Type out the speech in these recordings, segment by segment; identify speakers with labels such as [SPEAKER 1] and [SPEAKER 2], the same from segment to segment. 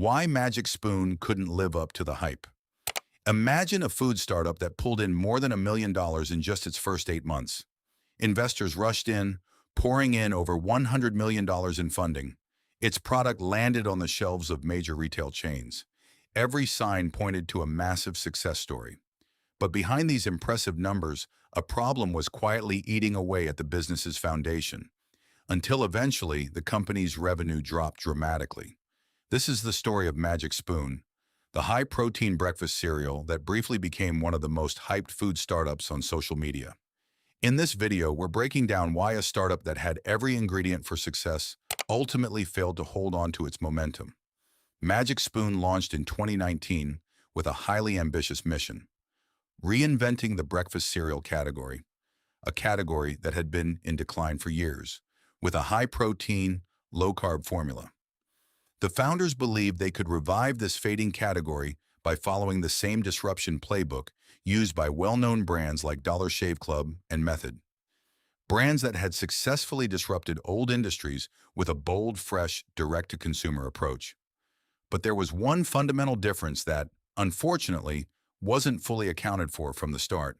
[SPEAKER 1] Why Magic Spoon couldn't live up to the hype. Imagine a food startup that pulled in more than $1 million in just its first 8 months. Investors rushed in, pouring in over $100 million in funding. Its product landed on the shelves of major retail chains. Every sign pointed to a massive success story. But behind these impressive numbers, a problem was quietly eating away at the business's foundation, until eventually the company's revenue dropped dramatically. This is the story of Magic Spoon, the high-protein breakfast cereal that briefly became one of the most hyped food startups on social media. In this video, we're breaking down why a startup that had every ingredient for success ultimately failed to hold on to its momentum. Magic Spoon launched in 2019 with a highly ambitious mission: reinventing the breakfast cereal category, a category that had been in decline for years, with a high-protein, low-carb formula. The founders believed they could revive this fading category by following the same disruption playbook used by well-known brands like Dollar Shave Club and Method. Brands that had successfully disrupted old industries with a bold, fresh, direct-to-consumer approach. But there was one fundamental difference that, unfortunately, wasn't fully accounted for from the start.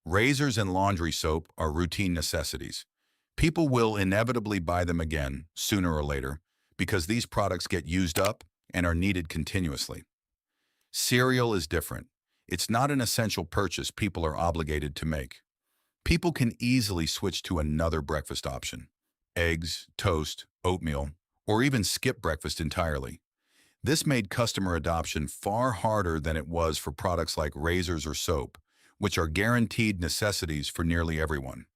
[SPEAKER 1] Razors and laundry soap are routine necessities. People will inevitably buy them again, sooner or later, because these products get used up and are needed continuously. Cereal is different. It's not an essential purchase people are obligated to make. People can easily switch to another breakfast option: eggs, toast, oatmeal, or even skip breakfast entirely. This made customer adoption far harder than it was for products like razors or soap, which are guaranteed necessities for nearly everyone.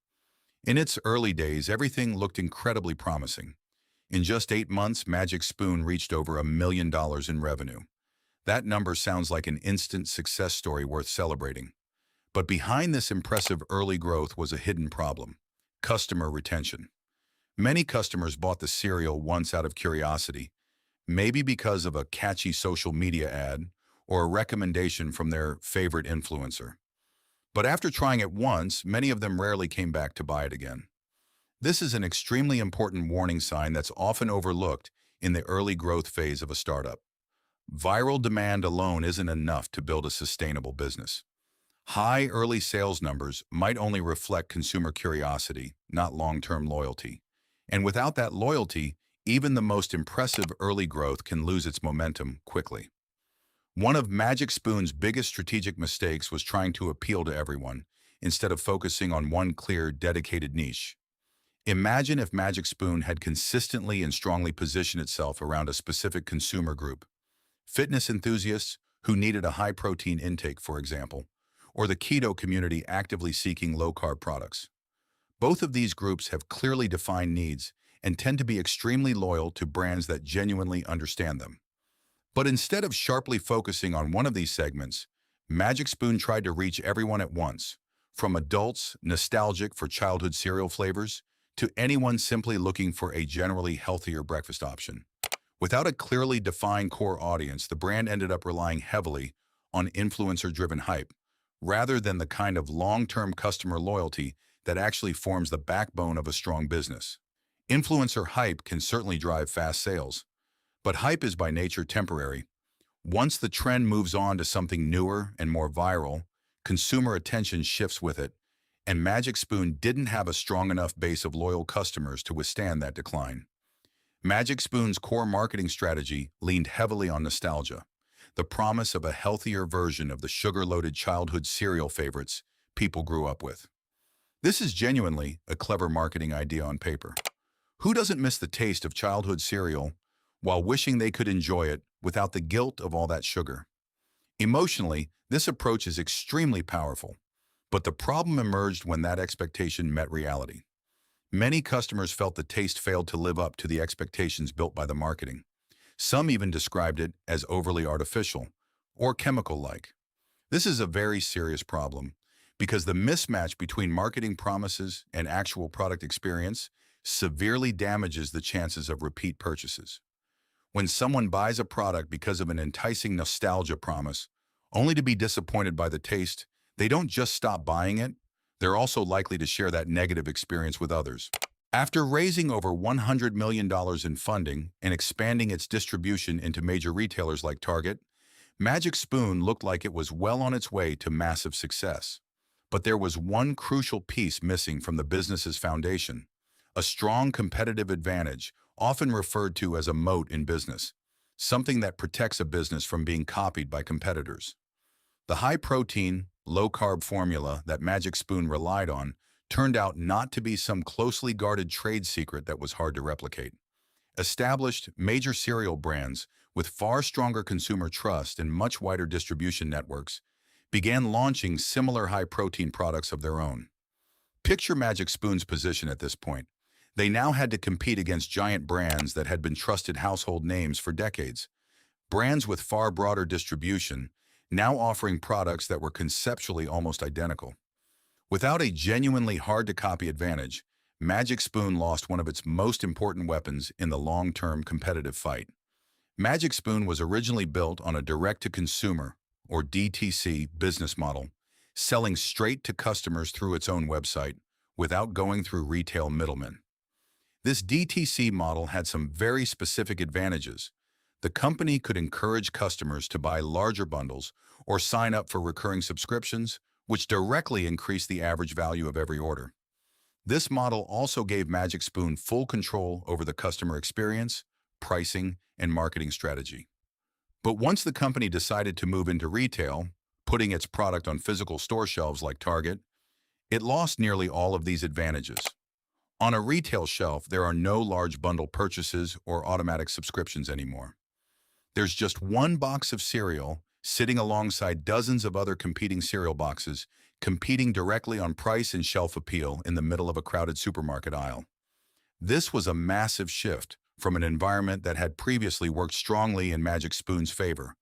[SPEAKER 1] In its early days, everything looked incredibly promising. In just 8 months, Magic Spoon reached over $1 million in revenue. That number sounds like an instant success story worth celebrating. But behind this impressive early growth was a hidden problem: customer retention. Many customers bought the cereal once out of curiosity, maybe because of a catchy social media ad or a recommendation from their favorite influencer. But after trying it once, many of them rarely came back to buy it again. This is an extremely important warning sign that's often overlooked in the early growth phase of a startup. Viral demand alone isn't enough to build a sustainable business. High early sales numbers might only reflect consumer curiosity, not long-term loyalty. And without that loyalty, even the most impressive early growth can lose its momentum quickly. One of Magic Spoon's biggest strategic mistakes was trying to appeal to everyone, instead of focusing on one clear, dedicated niche. Imagine if Magic Spoon had consistently and strongly positioned itself around a specific consumer group: fitness enthusiasts who needed a high-protein intake, for example, or the keto community actively seeking low-carb products. Both of these groups have clearly defined needs and tend to be extremely loyal to brands that genuinely understand them. But instead of sharply focusing on one of these segments, Magic Spoon tried to reach everyone at once, from adults nostalgic for childhood cereal flavors to anyone simply looking for a generally healthier breakfast option. Without a clearly defined core audience, the brand ended up relying heavily on influencer-driven hype, rather than the kind of long-term customer loyalty that actually forms the backbone of a strong business. Influencer hype can certainly drive fast sales, but hype is by nature temporary. Once the trend moves on to something newer and more viral, consumer attention shifts with it, and Magic Spoon didn't have a strong enough base of loyal customers to withstand that decline. Magic Spoon's core marketing strategy leaned heavily on nostalgia, the promise of a healthier version of the sugar-loaded childhood cereal favorites people grew up with. This is genuinely a clever marketing idea on paper. Who doesn't miss the taste of childhood cereal while wishing they could enjoy it without the guilt of all that sugar? Emotionally, this approach is extremely powerful. But the problem emerged when that expectation met reality. Many customers felt the taste failed to live up to the expectations built by the marketing. Some even described it as overly artificial or chemical-like. This is a very serious problem because the mismatch between marketing promises and actual product experience severely damages the chances of repeat purchases. When someone buys a product because of an enticing nostalgia promise, only to be disappointed by the taste, they don't just stop buying it, they're also likely to share that negative experience with others. After raising over $100 million in funding and expanding its distribution into major retailers like Target, Magic Spoon looked like it was well on its way to massive success. But there was one crucial piece missing from the business's foundation: a strong competitive advantage, often referred to as a moat in business, something that protects a business from being copied by competitors. The high-protein, low-carb formula that Magic Spoon relied on turned out not to be some closely guarded trade secret that was hard to replicate. Established major cereal brands with far stronger consumer trust and much wider distribution networks began launching similar high-protein products of their own. Picture Magic Spoon's position at this point. They now had to compete against giant brands that had been trusted household names for decades. Brands with far broader distribution, now offering products that were conceptually almost identical. Without a genuinely hard-to-copy advantage, Magic Spoon lost one of its most important weapons in the long-term competitive fight. Magic Spoon was originally built on a direct-to-consumer, or DTC, business model, selling straight to customers through its own website, without going through retail middlemen. This DTC model had some very specific advantages. The company could encourage customers to buy larger bundles or sign up for recurring subscriptions, which directly increased the average value of every order. This model also gave Magic Spoon full control over the customer experience, pricing, and marketing strategy. But once the company decided to move into retail, putting its product on physical store shelves like Target, it lost nearly all of these advantages. On a retail shelf, there are no large bundle purchases or automatic subscriptions anymore. There's just one box of cereal sitting alongside dozens of other competing cereal boxes, competing directly on price and shelf appeal in the middle of a crowded supermarket aisle. This was a massive shift from an environment that had previously worked strongly in Magic Spoon's favor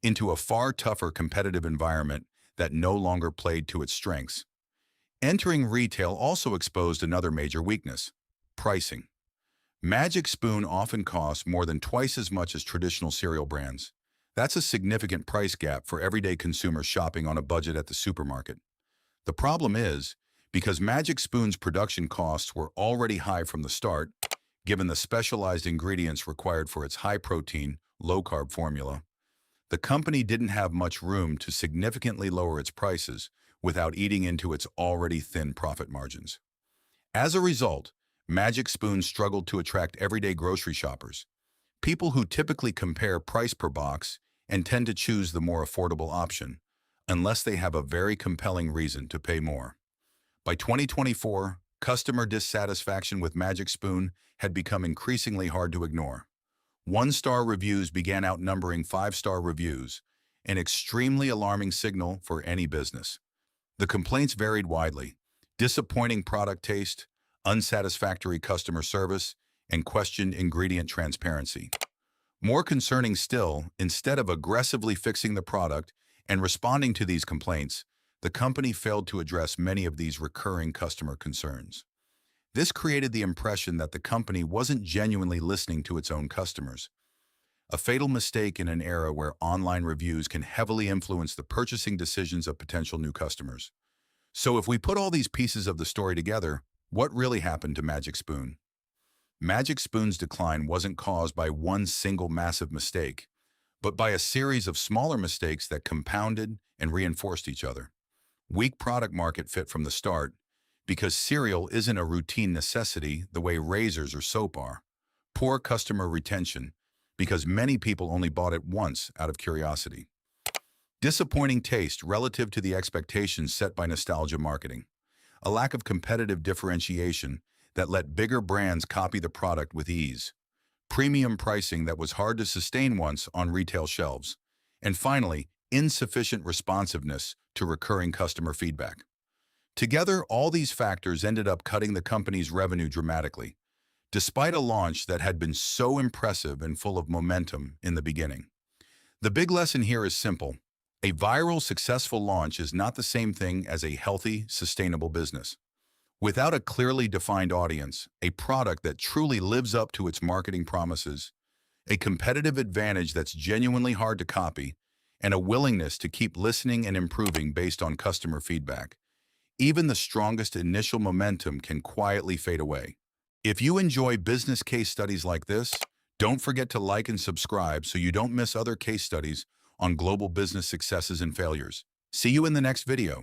[SPEAKER 1] into a far tougher competitive environment that no longer played to its strengths. Entering retail also exposed another major weakness: pricing. Magic Spoon often costs more than twice as much as traditional cereal brands. That's a significant price gap for everyday consumers shopping on a budget at the supermarket. The problem is, because Magic Spoon's production costs were already high from the start, given the specialized ingredients required for its high-protein, low-carb formula, the company didn't have much room to significantly lower its prices without eating into its already thin profit margins. As a result, Magic Spoon struggled to attract everyday grocery shoppers, people who typically compare price per box and tend to choose the more affordable option, unless they have a very compelling reason to pay more. By 2024, customer dissatisfaction with Magic Spoon had become increasingly hard to ignore. One-star reviews began outnumbering five-star reviews, an extremely alarming signal for any business. The complaints varied widely: disappointing product taste, unsatisfactory customer service, and questioned ingredient transparency. More concerning still, instead of aggressively fixing the product and responding to these complaints, the company failed to address many of these recurring customer concerns. This created the impression that the company wasn't genuinely listening to its own customers, a fatal mistake in an era where online reviews can heavily influence the purchasing decisions of potential new customers. So if we put all these pieces of the story together, what really happened to Magic Spoon? Magic Spoon's decline wasn't caused by one single massive mistake, but by a series of smaller mistakes that compounded and reinforced each other. Weak product market fit from the start, because cereal isn't a routine necessity the way razors or soap are. Poor customer retention, because many people only bought it once out of curiosity. Disappointing taste relative to the expectations set by nostalgia marketing. A lack of competitive differentiation that let bigger brands copy the product with ease. Premium pricing that was hard to sustain once on retail shelves. And finally, insufficient responsiveness to recurring customer feedback. Together, all these factors ended up cutting the company's revenue dramatically, despite a launch that had been so impressive and full of momentum in the beginning. The big lesson here is simple. A viral, successful launch is not the same thing as a healthy, sustainable business. Without a clearly defined audience, a product that truly lives up to its marketing promises, a competitive advantage that's genuinely hard to copy, and a willingness to keep listening and improving based on customer feedback, even the strongest initial momentum can quietly fade away. If you enjoy business case studies like this, don't forget to like and subscribe so you don't miss other case studies on global business successes and failures. See you in the next video.